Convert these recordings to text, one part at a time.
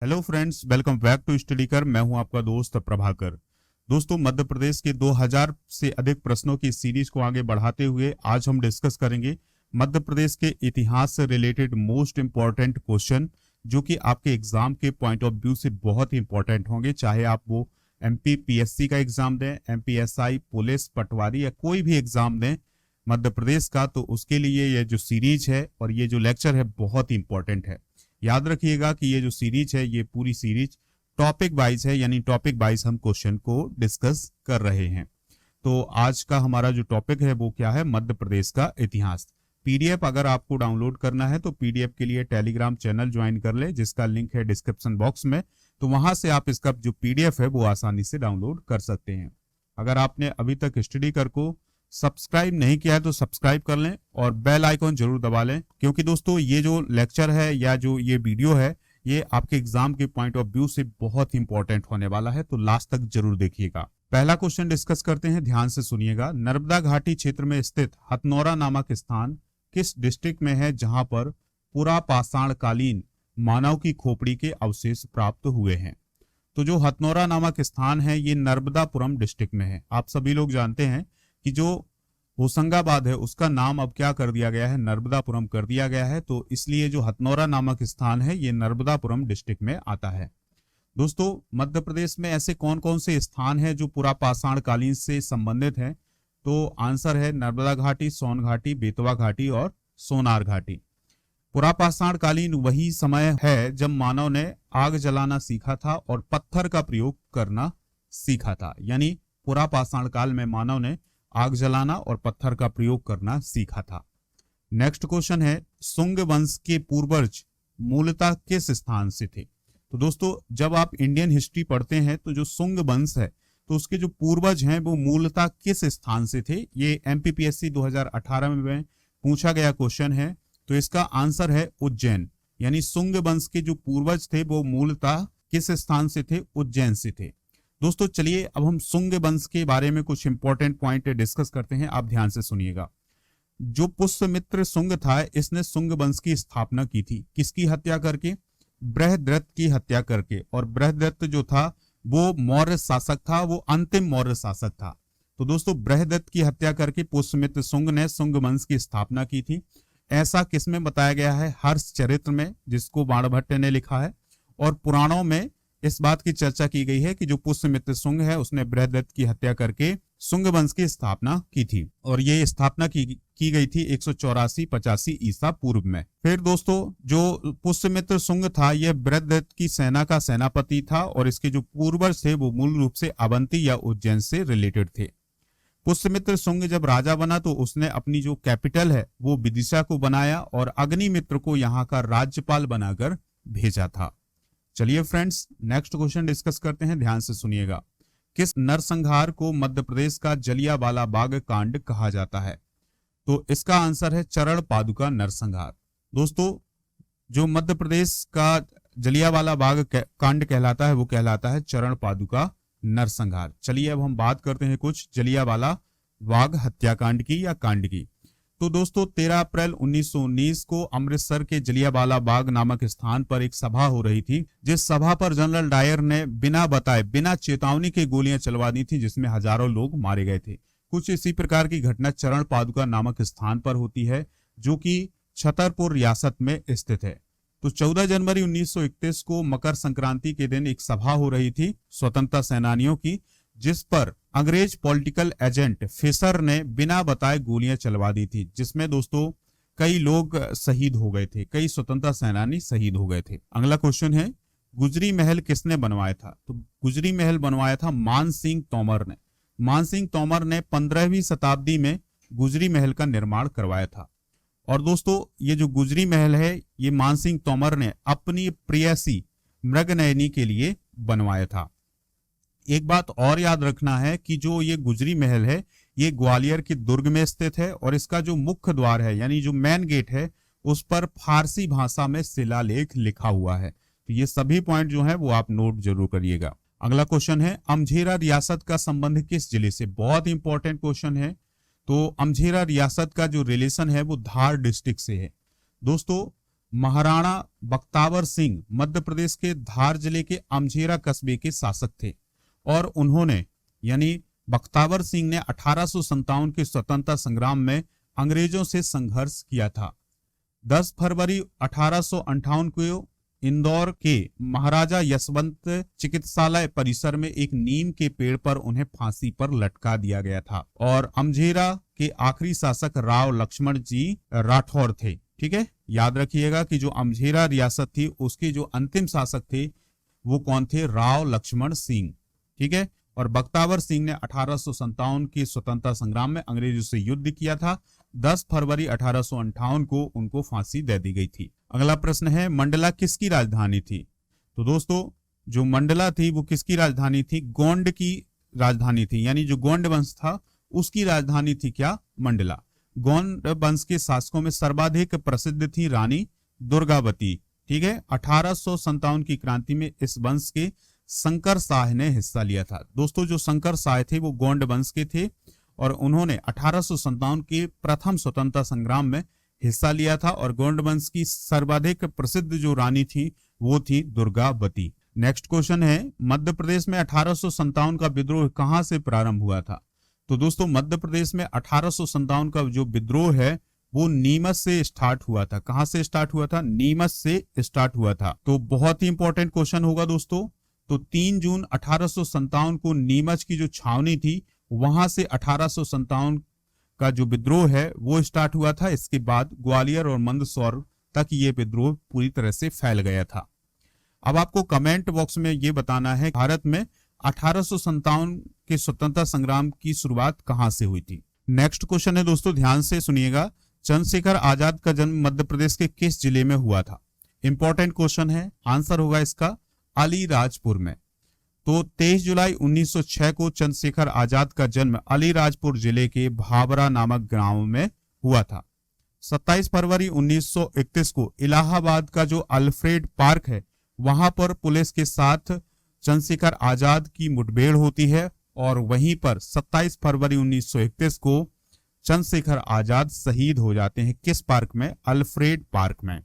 Hello friends, welcome back to study कर। मैं हूं आपका दोस्त प्रभाकर। दोस्तों, मध्य प्रदेश के 2000 से अधिक प्रश्नों की सीरीज को आगे बढ़ाते हुए आज हम डिस्कस करेंगे मध्य प्रदेश के इतिहास से रिलेटेड मोस्ट इंपॉर्टेंट क्वेश्चन, जो कि आपके एग्जाम के पॉइंट ऑफ व्यू से बहुत ही इंपॉर्टेंट होंगे। चाहे आप वो एमपी पीएससी का एग्जाम दें, एमपीएसआई, पुलिस, पटवारी या कोई भी एग्जाम दें मध्य प्रदेश का, तो उसके लिए ये जो सीरीज है और ये जो लेक्चर है बहुत ही इंपॉर्टेंट है। याद रखिएगा कि ये जो सीरीज है, ये पूरी सीरीज टॉपिक वाइज है, यानी टॉपिक वाइज हम क्वेश्चन को डिस्कस कर रहे हैं। तो आज का हमारा जो टॉपिक है वो क्या है? मध्य प्रदेश का इतिहास। पीडीएफ अगर आपको डाउनलोड करना है तो पीडीएफ के लिए टेलीग्राम चैनल ज्वाइन कर ले, जिसका लिंक है डिस्क्रिप्शन बॉक्स में। तो वहां से आप इसका जो पीडीएफ है वो आसानी से डाउनलोड कर सकते हैं। अगर आपने अभी तक स्टडी कर को सब्सक्राइब नहीं किया है तो सब्सक्राइब कर लें और बेल आइकॉन जरूर दबा लें, क्योंकि दोस्तों ये जो लेक्चर है या जो ये वीडियो है ये आपके एग्जाम के पॉइंट ऑफ व्यू से बहुत इंपॉर्टेंट होने वाला है, तो लास्ट तक जरूर देखिएगा। पहला क्वेश्चन डिस्कस करते हैं, ध्यान से सुनिएगा। नर्मदा घाटी क्षेत्र में स्थित हथनौरा नामक स्थान किस डिस्ट्रिक्ट में है, जहां पर पुरापाषाण कालीन मानव की खोपड़ी के अवशेष प्राप्त हुए हैं? तो जो हथनौरा नामक स्थान है ये नर्मदापुरम डिस्ट्रिक्ट में है। आप सभी लोग जानते हैं कि जो होशंगाबाद है उसका नाम अब क्या कर दिया गया है? नर्मदापुरम कर दिया गया है। तो इसलिए जो हथनौरा नामक स्थान है ये नर्मदापुरम डिस्ट्रिक्ट में आता है। दोस्तों, मध्य प्रदेश में ऐसे कौन कौन से स्थान हैं जो पुरापाषाण कालीन से संबंधित हैं? तो आंसर है नर्मदा घाटी, सोन घाटी, बेतवा घाटी और सोनार घाटी। पुरापाषाण कालीन वही समय है जब मानव ने आग जलाना सीखा था और पत्थर का प्रयोग करना सीखा था। यानी पुरापाषाण काल में मानव ने आग जलाना और पत्थर का प्रयोग करना सीखा था। नेक्स्ट क्वेश्चन है, सुंग वंश के पूर्वज मूलतः किस स्थान से थे? तो दोस्तों, जब आप इंडियन हिस्ट्री पढ़ते हैं तो जो सुंग वंश है तो उसके जो पूर्वज हैं वो मूलतः किस स्थान से थे? ये एमपीपीएससी 2018 में पूछा गया क्वेश्चन है। तो इसका आंसर है उज्जैन। यानी सुंग वंश के जो पूर्वज थे वो मूलतः किस स्थान से थे? उज्जैन से थे। दोस्तों चलिए अब हम सुंग वंश के बारे में कुछ इंपॉर्टेंट पॉइंट डिस्कस करते हैं। आप ध्यान से सुनिएगा। जो पुष्यमित्र सुंग था, इसने सुंग वंश की स्थापना की थी। किसकी हत्या करके? बृहद्रथ की हत्या करके। और बृहद्रथ जो था वो मौर्य शासक था, वो अंतिम मौर्य शासक था। तो दोस्तों, बृहद्रथ की हत्या करके पुष्यमित्र सुंग ने सुंग वंश की स्थापना की थी। ऐसा किसमें बताया गया है? हर्षचरित्र में, जिसको बाणभट्ट ने लिखा है। और पुराणों में इस बात की चर्चा की गई है कि जो पुष्यमित्र सुंग है उसने बृहद्रथ की हत्या करके सुंग वंश की स्थापना की थी। और ये स्थापना की गई थी 184-85 ईसा पूर्व में। फिर दोस्तों, जो पुष्यमित्र सुंग था यह बृहद्रथ की सेना का सेनापति था और इसके जो पूर्वज थे वो मूल रूप से अवंती या उज्जैन से रिलेटेड थे। पुष्यमित्र सुंग जब राजा बना तो उसने अपनी जो कैपिटल है वो विदिशा को बनाया और अग्निमित्र को यहाँ का राज्यपाल बनाकर भेजा था। चलिए फ्रेंड्स, नेक्स्ट क्वेश्चन डिस्कस करते हैं, ध्यान से सुनिएगा। किस नरसंहार को मध्य प्रदेश का जलियांवाला बाग कांड कहा जाता है? तो इसका आंसर है चरण पादुका नरसंहार। दोस्तों, जो मध्य प्रदेश का जलियांवाला बाग कांड कहलाता है वो कहलाता है चरण पादुका नरसंहार। चलिए अब हम बात करते हैं कुछ जलियांवाला बाग हत्याकांड की या कांड की। तो दोस्तों, 13 अप्रैल 1919 को अमृतसर के जलियांवाला बाग नामक स्थान पर एक सभा हो रही थी, जिस सभा पर जनरल डायर ने बिना बताए, बिना चेतावनी के गोलियां चलवा दी थी, जिसमें हजारों लोग मारे गए थे। कुछ इसी प्रकार की घटना चरण पादुका नामक स्थान पर होती है, जो कि छतरपुर रियासत में स्थित है। तो 14 जनवरी 1931 को मकर संक्रांति के दिन एक सभा हो रही थी स्वतंत्रता सेनानियों की, जिस पर अंग्रेज पॉलिटिकल एजेंट फिशर ने बिना बताए गोलियां चलवा दी थी, जिसमें दोस्तों कई लोग शहीद हो गए थे, कई स्वतंत्रता सेनानी शहीद हो गए थे। अगला क्वेश्चन है, गुजरी महल किसने बनवाया था? तो गुजरी महल बनवाया था मान सिंह तोमर ने। मान सिंह तोमर ने 15वीं शताब्दी में गुजरी महल का निर्माण करवाया था। और दोस्तों, ये जो गुजरी महल है ये मान सिंह तोमर ने अपनी प्रेयसी मृगनयनी के लिए बनवाया था। एक बात और याद रखना है कि जो ये गुजरी महल है ये ग्वालियर के दुर्ग में स्थित है और इसका जो मुख्य द्वार है यानी जो मेन गेट है उस पर फारसी भाषा में शिलालेख लिखा हुआ है। तो ये सभी पॉइंट जो है वो आप नोट जरूर करिएगा। अगला क्वेश्चन है, अमझेरा रियासत का संबंध किस जिले से? बहुत इंपॉर्टेंट क्वेश्चन है। तो अमझेरा रियासत का जो रिलेशन है वो धार डिस्ट्रिक्ट से है। दोस्तों, महाराणा बख्तावर सिंह मध्य प्रदेश के धार जिले के अमझेरा कस्बे के शासक थे और उन्होंने यानी बख्तावर सिंह ने 1857 के स्वतंत्रता संग्राम में अंग्रेजों से संघर्ष किया था। 10 फरवरी 1858 को इंदौर के महाराजा यशवंत चिकित्सालय परिसर में एक नीम के पेड़ पर उन्हें फांसी पर लटका दिया गया था और अमझेरा के आखिरी शासक राव लक्ष्मण जी राठौर थे। ठीक है, याद रखिएगा कि जो अमझेरा रियासत थी उसके जो अंतिम शासक थे वो कौन थे? राव लक्ष्मण सिंह। ठीक है, और बख्तावर सिंह ने 1857 के स्वतंत्रता संग्राम में अंग्रेजों से युद्ध किया था। 10 फरवरी 1858 को उनको फांसी दे दी गई थी। अगला प्रश्न है, मंडला किसकी राजधानी थी? तो दोस्तों जो मंडला थी वो किसकी राजधानी थी? गोंड की राजधानी थी, यानी जो गोंड वंश था उसकी राजधानी थी क्या? मंडला। गोंड वंश के शासकों में सर्वाधिक प्रसिद्ध थी रानी दुर्गावती। ठीक है, 1857 की क्रांति में इस वंश के शंकर शाह ने हिस्सा लिया था। दोस्तों जो शंकर शाह थे वो गोंड वंश के थे और उन्होंने 1857 के प्रथम स्वतंत्रता संग्राम में हिस्सा लिया था और गोंड वंश की सर्वाधिक प्रसिद्ध जो रानी थी वो थी दुर्गावती। नेक्स्ट क्वेश्चन है, मध्य प्रदेश में 1857 का विद्रोह कहां से प्रारंभ हुआ था? तो दोस्तों मध्य प्रदेश में 1857 का जो विद्रोह है वो नीमच से स्टार्ट हुआ था। कहां से स्टार्ट हुआ था? नीमच से स्टार्ट हुआ था। तो बहुत ही इंपॉर्टेंट क्वेश्चन होगा दोस्तों। तो 3 जून 1857 को नीमच की जो छावनी थी वहां से 1857 का जो विद्रोह है वो स्टार्ट हुआ था। इसके बाद ग्वालियर और मंदसौर तक ये विद्रोह पूरी तरह से फैल गया था। अब आपको कमेंट बॉक्स में ये बताना है भारत में 1857 के स्वतंत्रता संग्राम की शुरुआत कहां से हुई थी। नेक्स्ट क्वेश्चन है दोस्तों, ध्यान से सुनिएगा, चंद्रशेखर आजाद का जन्म मध्य प्रदेश के किस जिले में हुआ था? इंपॉर्टेंट क्वेश्चन है, आंसर होगा इसका अलीराजपुर में। तो 23 जुलाई 1906 को चंद्रशेखर आजाद का जन्म अलीराजपुर जिले के भाबरा नामक गांव में हुआ था। 27 फरवरी 1931 को इलाहाबाद का जो अल्फ्रेड पार्क है वहां पर पुलिस के साथ चंद्रशेखर आजाद की मुठभेड़ होती है और वहीं पर 27 फरवरी 1931 को चंद्रशेखर आजाद शहीद हो जाते हैं। किस पार्क में? अल्फ्रेड पार्क में।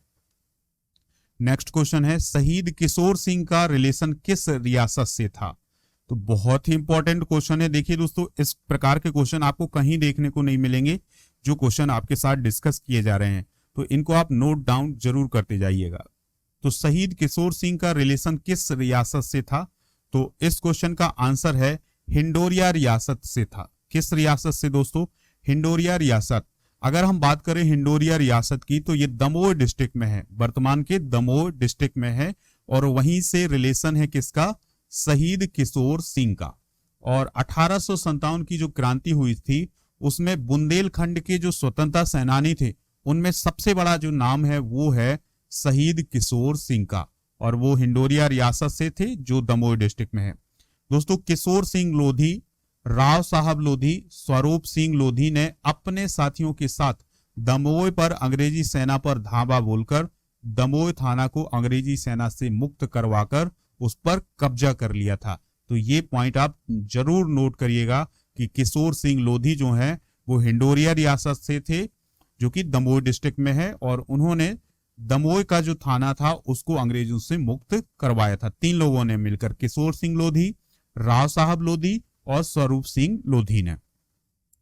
नेक्स्ट क्वेश्चन है, शहीद किशोर सिंह का रिलेशन किस रियासत से था? तो बहुत ही इंपॉर्टेंट क्वेश्चन है। देखिए दोस्तों, इस प्रकार के क्वेश्चन आपको कहीं देखने को नहीं मिलेंगे जो क्वेश्चन आपके साथ डिस्कस किए जा रहे हैं, तो इनको आप नोट डाउन जरूर करते जाइएगा। तो शहीद किशोर सिंह का रिलेशन किस रियासत से था? तो इस क्वेश्चन का आंसर है हिंडोरिया रियासत से था। किस रियासत से दोस्तों? हिंडोरिया रियासत। अगर हम बात करें हिंडोरिया रियासत की तो ये दमोह डिस्ट्रिक्ट में है, वर्तमान के दमोह डिस्ट्रिक्ट में है और वहीं से रिलेशन है किसका? शहीद किशोर सिंह का। और 1857 की जो क्रांति हुई थी उसमें बुंदेलखंड के जो स्वतंत्रता सेनानी थे उनमें सबसे बड़ा जो नाम है वो है शहीद किशोर सिंह का और वो हिंडोरिया रियासत से थे जो दमोह डिस्ट्रिक्ट में है। दोस्तों किशोर सिंह लोधी, राव साहब लोधी, स्वरूप सिंह लोधी ने अपने साथियों के साथ दमोह पर अंग्रेजी सेना पर धावा बोलकर दमोह थाना को अंग्रेजी सेना से मुक्त करवाकर उस पर कब्जा कर लिया था। तो ये पॉइंट आप जरूर नोट करिएगा कि किशोर सिंह लोधी जो हैं वो हिंडोरिया रियासत से थे जो कि दमोह डिस्ट्रिक्ट में है और उन्होंने दमोह का जो थाना था उसको अंग्रेजों से मुक्त करवाया था। 3 लोगों ने मिलकर, किशोर सिंह लोधी, राव साहब लोधी और स्वरूप सिंह लोधी ने।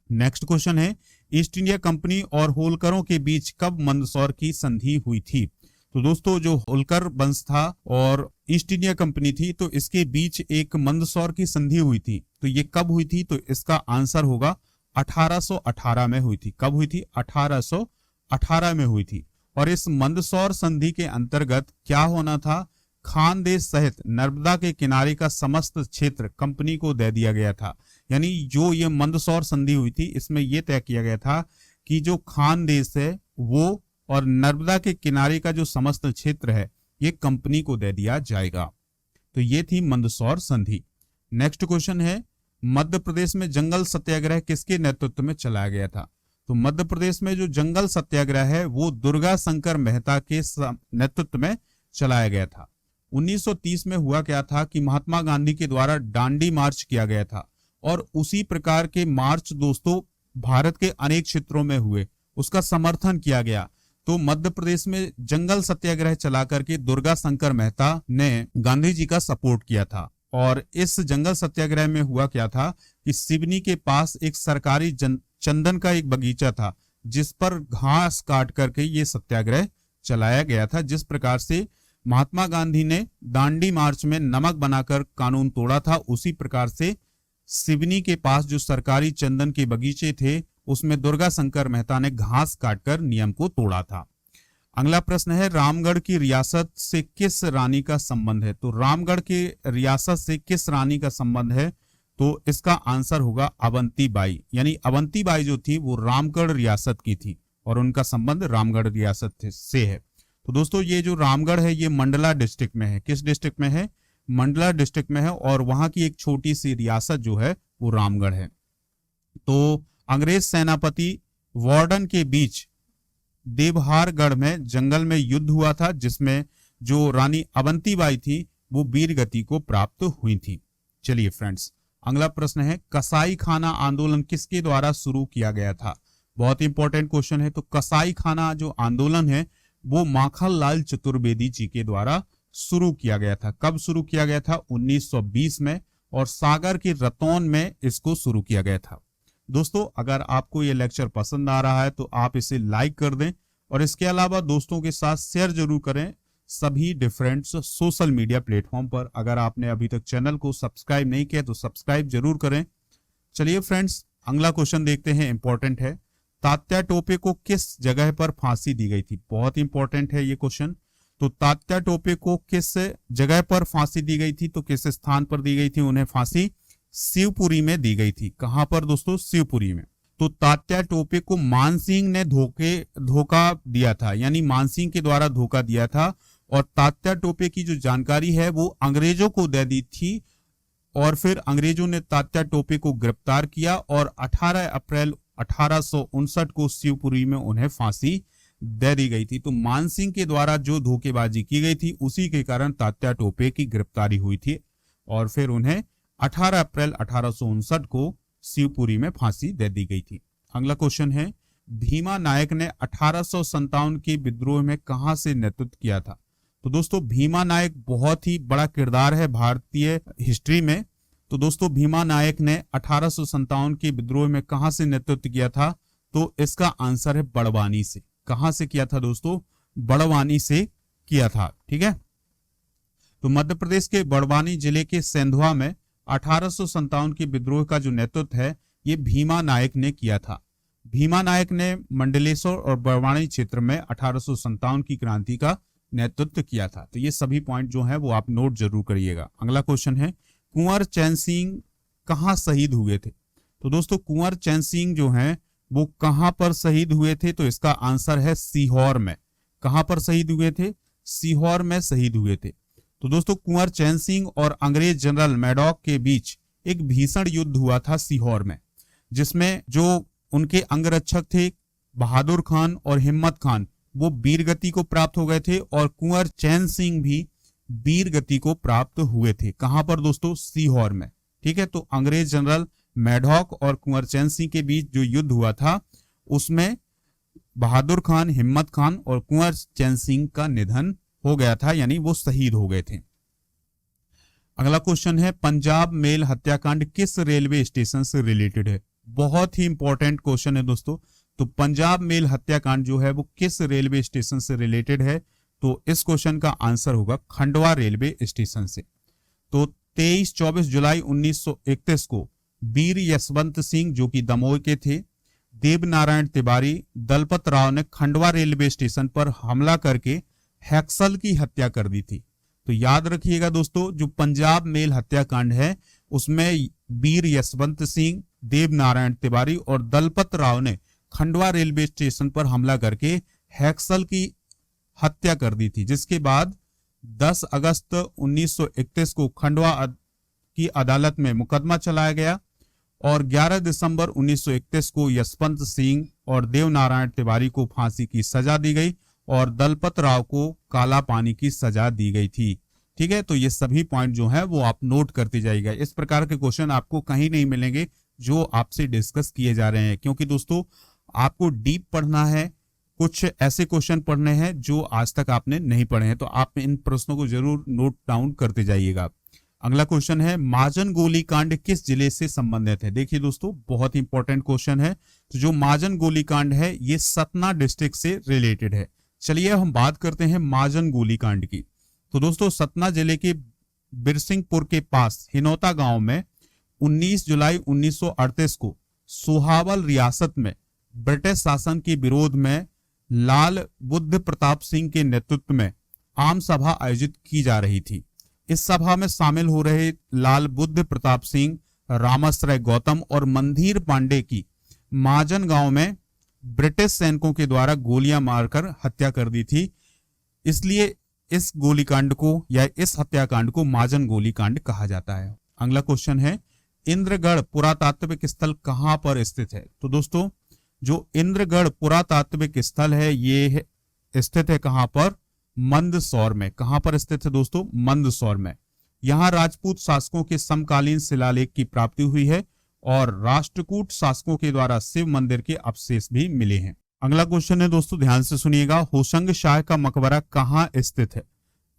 नेक्स्ट क्वेश्चन है, ईस्ट इंडिया कंपनी और होलकरों के बीच कब मंदसौर की संधि हुई थी? तो दोस्तों जो होलकर वंश था और ईस्ट इंडिया कंपनी थी तो इसके बीच एक मंदसौर की संधि हुई थी। तो ये कब हुई थी? तो इसका आंसर होगा 1818 में हुई थी। कब हुई थी? 1818 में हुई थी। और इस मंदसौर संधि के अंतर्गत क्या होना था? खानदेश सहित नर्मदा के किनारे का समस्त क्षेत्र कंपनी को दे दिया गया था। यानी जो ये मंदसौर संधि हुई थी इसमें यह तय किया गया था कि जो खानदेश है वो और नर्मदा के किनारे का जो समस्त क्षेत्र है ये कंपनी को दे दिया जाएगा। तो ये थी मंदसौर संधि। नेक्स्ट क्वेश्चन है, मध्य प्रदेश में जंगल सत्याग्रह किसके नेतृत्व में चलाया गया था? तो मध्य प्रदेश में जो जंगल सत्याग्रह है वो दुर्गा शंकर मेहता के नेतृत्व में चलाया गया था। 1930 में हुआ क्या था कि महात्मा गांधी के द्वारा दांडी मार्च किया गया था और उसी प्रकार के मार्च दोस्तों भारत के अनेक क्षेत्रों में हुए, उसका समर्थन किया गया। तो मध्य प्रदेश में जंगल सत्याग्रह चला करके दुर्गा शंकर मेहता ने गांधी जी का सपोर्ट किया था। और इस जंगल सत्याग्रह में हुआ क्या था कि सिवनी के पास एक सरकारी चंदन का एक बगीचा था, जिस पर घास काट करके ये सत्याग्रह चलाया गया था। जिस प्रकार से महात्मा गांधी ने दांडी मार्च में नमक बनाकर कानून तोड़ा था, उसी प्रकार से सिवनी के पास जो सरकारी चंदन के बगीचे थे उसमें दुर्गा शंकर मेहता ने घास काटकर नियम को तोड़ा था। अगला प्रश्न है, रामगढ़ की रियासत से किस रानी का संबंध है? तो रामगढ़ की रियासत से किस रानी का संबंध है? तो इसका आंसर होगा अवंती बाई। यानी अवंती बाई जो थी वो रामगढ़ रियासत की थी और उनका संबंध रामगढ़ रियासत से है। तो दोस्तों ये जो रामगढ़ है ये मंडला डिस्ट्रिक्ट में है। किस डिस्ट्रिक्ट में है? मंडला डिस्ट्रिक्ट में है और वहां की एक छोटी सी रियासत जो है वो रामगढ़ है। तो अंग्रेज सेनापति वार्डन के बीच देवहारगढ़ में जंगल में युद्ध हुआ था, जिसमें जो रानी अवंतीबाई थी वो वीर गति को प्राप्त हुई थी। चलिए फ्रेंड्स, अगला प्रश्न है, कसाई खाना आंदोलन किसके द्वारा शुरू किया गया था? बहुत इंपॉर्टेंट क्वेश्चन है। तो कसाई खाना जो आंदोलन है वो माखनलाल चतुर्वेदी जी के द्वारा शुरू किया गया था। कब शुरू किया गया था? 1920 में, और सागर के रतौन में इसको शुरू किया गया था। दोस्तों अगर आपको ये लेक्चर पसंद आ रहा है तो आप इसे लाइक कर दें और इसके अलावा दोस्तों के साथ शेयर जरूर करें सभी डिफरेंट सोशल मीडिया प्लेटफॉर्म पर। अगर आपने अभी तक चैनल को सब्सक्राइब नहीं किया तो सब्सक्राइब जरूर करें। चलिए फ्रेंड्स, अगला क्वेश्चन देखते हैं, इंपॉर्टेंट है। तात्या टोपे को किस जगह पर फांसी दी गई थी? बहुत इंपॉर्टेंट है ये क्वेश्चन। तो तात्या टोपे को किस जगह पर फांसी दी गई थी? तो किस स्थान पर दी गई थी उन्हें फांसी? शिवपुरी में दी गई थी। कहां पर दोस्तों? शिवपुरी में। तो तात्या टोपे को मानसिंह ने धोखा दिया था, यानी मानसिंह के द्वारा धोखा दिया था। और तात्या टोपे की जो जानकारी है वो अंग्रेजों को दे दी थी और फिर अंग्रेजों ने तात्या टोपे को गिरफ्तार किया और 18 अप्रैल 1859 को शिवपुरी में उन्हें फांसी दे दी गई थी। तो मानसिंह के द्वारा जो धोखेबाजी की गई थी उसी के कारण तात्या टोपे की गिरफ्तारी हुई थी और फिर उन्हें 18 अप्रैल 1859 को शिवपुरी में फांसी दे दी गई थी। अगला क्वेश्चन है, भीमा नायक ने 1857 के विद्रोह में कहां से नेतृत्व किया था? तो दोस्तों भीमा नायक बहुत ही बड़ा किरदार है भारतीय हिस्ट्री में। तो दोस्तों भीमा नायक ने 1857 के विद्रोह में कहां से नेतृत्व किया था? तो इसका आंसर है बड़वानी से। कहां से किया था दोस्तों? बड़वानी से किया था। ठीक है, तो मध्य प्रदेश के बड़वानी जिले के सेंधवा में 1857 के विद्रोह का जो नेतृत्व है ये भीमा नायक ने किया था। भीमा नायक ने मंडलेश्वर और बड़वानी क्षेत्र में 1857 की क्रांति का नेतृत्व किया था। तो ये सभी पॉइंट जो है वो आप नोट जरूर करिएगा। अगला क्वेश्चन है, कुंवर चैन सिंह कहां शहीद हुए थे? तो दोस्तों कुंवर चैन सिंह जो हैं वो कहां पर शहीद हुए थे? तो इसका आंसर है सीहोर में। कहां पर शहीद हुए थे? सीहोर में शहीद हुए थे। तो दोस्तों कुंवर चैन सिंह और अंग्रेज जनरल मैडॉक के बीच एक भीषण युद्ध हुआ था सीहोर में, जिसमें जो उनके अंगरक्षक थे बहादुर खान और हिम्मत खान वो वीर गति को प्राप्त हो गए थे और कुंवर चैन सिंह भी वीर गति को प्राप्त हुए थे। कहां पर दोस्तों? सीहोर में। ठीक है, तो अंग्रेज जनरल मैडॉक और कुंवर चैन सिंह के बीच जो युद्ध हुआ था उसमें बहादुर खान, हिम्मत खान और कुंवर चैन सिंह का निधन हो गया था, यानी वो शहीद हो गए थे। अगला क्वेश्चन है, पंजाब मेल हत्याकांड किस रेलवे स्टेशन से रिलेटेड है? बहुत ही इंपॉर्टेंट क्वेश्चन है दोस्तों। तो पंजाब मेल हत्याकांड जो है वो किस रेलवे स्टेशन से रिलेटेड है? तो इस क्वेश्चन का आंसर होगा खंडवा रेलवे स्टेशन से। तो 23-24 जुलाई 1931 को वीर यशवंत सिंह जो कि दमोह के थे, देवनारायण तिवारी, दलपत राव ने खंडवा रेलवे स्टेशन पर हमला करके हैक्सल की हत्या कर दी थी। तो याद रखिएगा दोस्तों, जो पंजाब मेल हत्याकांड है उसमें वीर यशवंत सिंह, देवनारायण तिवारी और दलपत राव ने खंडवा रेलवे स्टेशन पर हमला करके हैक्सल की हत्या कर दी थी, जिसके बाद 10 अगस्त 1931 को खंडवा की अदालत में मुकदमा चलाया गया और 11 दिसंबर 1931 को यशवंत सिंह और देवनारायण तिवारी को फांसी की सजा दी गई और दलपत राव को काला पानी की सजा दी गई थी। ठीक है, तो ये सभी पॉइंट जो है वो आप नोट करते जाइएगा। इस प्रकार के क्वेश्चन आपको कहीं नहीं मिलेंगे जो आपसे डिस्कस किए जा रहे हैं, क्योंकि दोस्तों आपको डीप पढ़ना है, कुछ ऐसे क्वेश्चन पढ़ने हैं जो आज तक आपने नहीं पढ़े हैं, तो आप इन प्रश्नों को जरूर नोट डाउन करते जाइएगा। अगला क्वेश्चन है, माजन गोलीकांड किस जिले से संबंधित है? देखिए दोस्तों, बहुत इंपॉर्टेंट क्वेश्चन है। तो जो माजन गोलीकांड है ये सतना डिस्ट्रिक्ट से रिलेटेड है। चलिए हम बात करते हैं माजन गोलीकांड की। तो दोस्तों, सतना जिले के बिरसिंहपुर के पास हिनौता गांव में 19 जुलाई 1938 को सोहावल रियासत में ब्रिटिश शासन के विरोध में लाल बुद्ध प्रताप सिंह के नेतृत्व में आम सभा आयोजित की जा रही थी। इस सभा में शामिल हो रहे लाल बुद्ध प्रताप सिंह, रामाश्रय गौतम और मंधीर पांडे की माजन गांव में ब्रिटिश सैनिकों के द्वारा गोलियां मारकर हत्या कर दी थी। इसलिए इस गोलीकांड को या इस हत्याकांड को माजन गोलीकांड कहा जाता है। अगला क्वेश्चन है, इंद्रगढ़ पुरातात्विक स्थल कहां पर स्थित है? तो दोस्तों, जो इंद्रगढ़ पुरातात्विक स्थल है ये स्थित है कहां पर? मंदसौर में। कहां पर स्थित है दोस्तों? मंदसौर में। यहां राजपूत शासकों के समकालीन शिलालेख की प्राप्ति हुई है और राष्ट्रकूट शासकों के द्वारा शिव मंदिर के अवशेष भी मिले हैं। अगला क्वेश्चन है दोस्तों, ध्यान से सुनिएगा, होशंग शाह का मकबरा कहां स्थित है?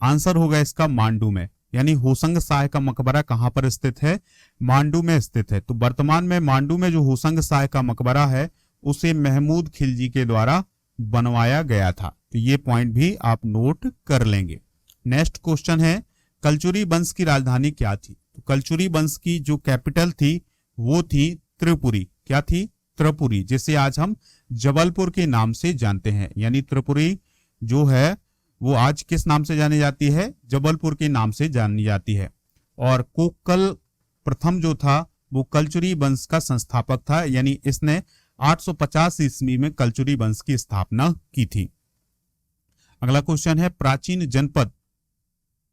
आंसर होगा इसका मांडू में। यानी होशंग शाह का मकबरा कहां पर स्थित है? मांडू में स्थित है। तो वर्तमान में मांडू में जो होशंग शाह का मकबरा है उसे महमूद खिलजी के द्वारा बनवाया गया था। तो ये पॉइंट भी आप नोट कर लेंगे। नेक्स्ट क्वेश्चन है, कलचुरी वंश की राजधानी क्या थी? तो कलचुरी वंश की जो कैपिटल थी वो थी त्रिपुरी। क्या थी? त्रिपुरी, जिसे आज हम जबलपुर के नाम से जानते हैं। यानी त्रिपुरी जो है वो आज किस नाम से जानी जाती है? जबलपुर के नाम से जानी जाती है। और कोकल प्रथम जो था वो कलचुरी वंश का संस्थापक था। यानी इसने 850 ईस्वी में कलचुरी वंश की स्थापना की थी। अगला क्वेश्चन है, प्राचीन जनपद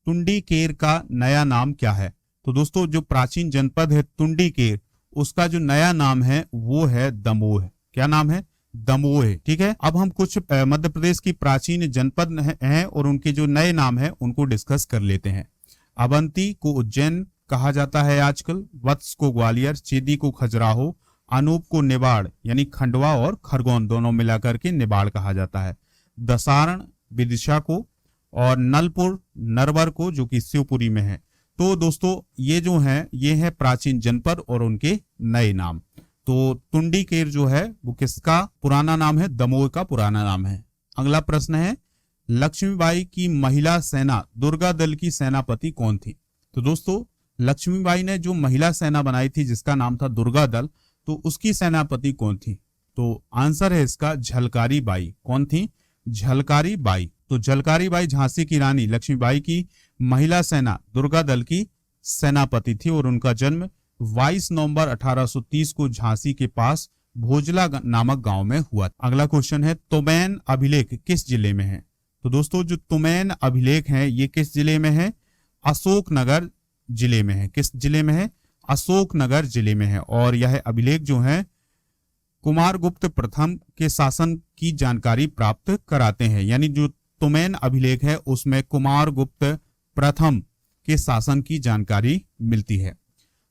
तुंडीकेर का नया नाम क्या है? तो दोस्तों, जो प्राचीन जनपद है तुंडीकेर, उसका जो नया नाम है वो है दमोह। क्या नाम है? दमोह। ठीक है, अब हम कुछ मध्य प्रदेश की प्राचीन जनपद हैं और उनके जो नए नाम है उनको डिस्कस कर लेते हैं। अवंती को उज्जैन कहा जाता है आजकल, वत्स को ग्वालियर, चेदी को खजुराहो, अनूप को निबाड़ यानी खंडवा और खरगोन दोनों मिलाकर के निबाड़ कहा जाता है, दसारण विदिशा को, और नलपुर नरवर को जो कि शिवपुरी में है। तो दोस्तों, ये जो है ये है प्राचीन जनपद और उनके नए नाम। तो तुंडीकेर जो है वो किसका पुराना नाम है? दमोह का पुराना नाम है। अगला प्रश्न है, लक्ष्मीबाई की महिला सेना दुर्गा दल की सेनापति कौन थी? तो दोस्तों, लक्ष्मीबाई ने जो महिला सेना बनाई थी जिसका नाम था दुर्गा दल, तो उसकी सेनापति कौन थी? तो आंसर है इसका झलकारी बाई। कौन थी? झलकारी बाई। तो झलकारी बाई झांसी की रानी लक्ष्मीबाई की महिला सेना दुर्गा दल की सेनापति थी और उनका जन्म 22 नवंबर 1830 को झांसी के पास भोजला नामक गांव में हुआ। अगला क्वेश्चन है, तुमैन अभिलेख किस जिले में है? तो दोस्तों, जो तुमैन अभिलेख है ये किस जिले में है? अशोकनगर जिले में है। किस जिले में है? अशोकनगर जिले में है। और यह अभिलेख जो है कुमारगुप्त प्रथम के शासन की जानकारी प्राप्त कराते हैं। यानी जो तुमैन अभिलेख है उसमें कुमारगुप्त प्रथम के शासन की जानकारी मिलती है।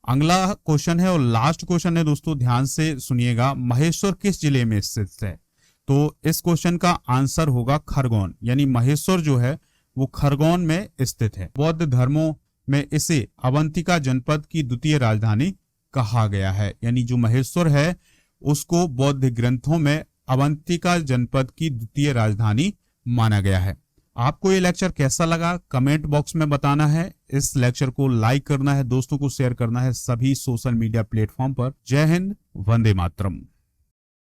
अगला क्वेश्चन है और लास्ट क्वेश्चन है दोस्तों, ध्यान से सुनिएगा, महेश्वर किस जिले में स्थित है? तो इस क्वेश्चन का आंसर होगा खरगोन। यानी महेश्वर जो है वो खरगोन में स्थित है। बौद्ध धर्मों में इसे अवंतिका जनपद की द्वितीय राजधानी कहा गया है। यानी जो महेश्वर है उसको बौद्ध ग्रंथों में अवंतिका जनपद की द्वितीय राजधानी माना गया है। आपको ये लेक्चर कैसा लगा कमेंट बॉक्स में बताना है। इस लेक्चर को लाइक करना है, दोस्तों को शेयर करना है सभी सोशल मीडिया प्लेटफॉर्म पर। जय हिंद, वंदे मातरम।